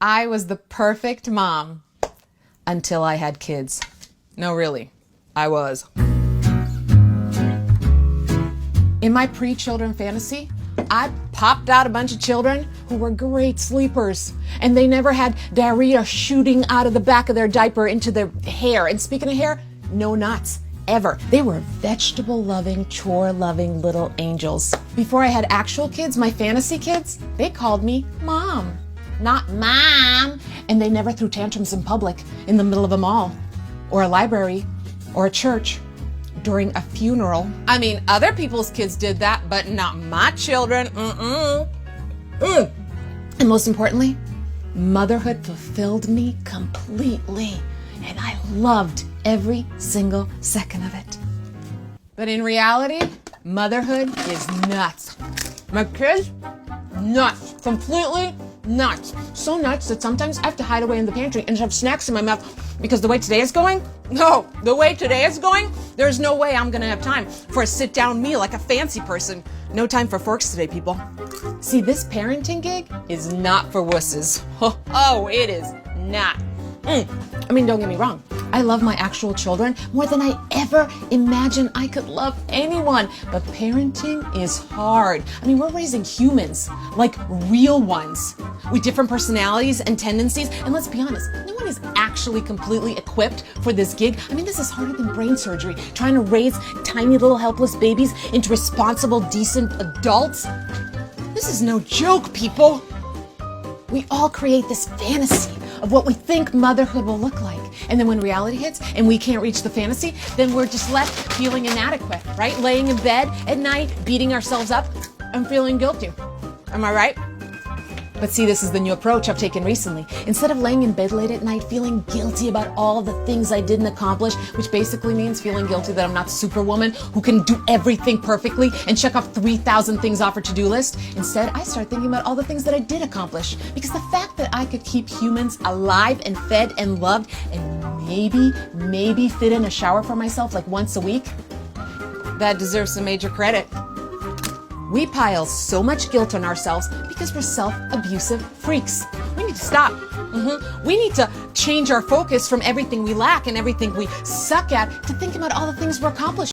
I was the perfect mom until I had kids. No, really, I was. In my pre-children fantasy, I popped out a bunch of children who were great sleepers, and they never had diarrhea shooting out of the back of their diaper into their hair. And speaking of hair, no knots, ever. They were vegetable-loving, chore-loving little angels. Before I had actual kids, my fantasy kids, they called me Mom, not Mom. And they never threw tantrums in public, in the middle of a mall, or a library, or a church, during a funeral. I mean, other people's kids did that, but not my children. And most importantly, motherhood fulfilled me completely, and I loved every single second of it. But in reality, motherhood is nuts. My kids, nuts. Completely nuts. So nuts that sometimes I have to hide away in the pantry and shove snacks in my mouth because the way today is going, there's no way I'm gonna have time for a sit-down meal like a fancy person. No time for forks today, people. See, this parenting gig is not for wusses. Oh, it is not. I mean, don't get me wrong. I love my actual children more than I ever imagined I could love anyone. But parenting is hard. I mean, we're raising humans, like real ones, with different personalities and tendencies. And let's be honest, no one is actually completely equipped for this gig. I mean, this is harder than brain surgery, trying to raise tiny little helpless babies into responsible, decent adults. This is no joke, people. We all create this fantasy of what we think motherhood will look like. And then when reality hits and we can't reach the fantasy, then we're just left feeling inadequate, right? Laying in bed at night, beating ourselves up and feeling guilty. Am I right? But see, this is the new approach I've taken recently. Instead of laying in bed late at night feeling guilty about all the things I didn't accomplish, which basically means feeling guilty that I'm not Superwoman who can do everything perfectly and check off 3,000 things off her to-do list, instead I start thinking about all the things that I did accomplish. Because the fact that I could keep humans alive and fed and loved and maybe fit in a shower for myself like once a week, that deserves some major credit. We pile so much guilt on ourselves because we're self-abusive freaks. We need to stop. We need to change our focus from everything we lack and everything we suck at to thinking about all the things we're accomplishing.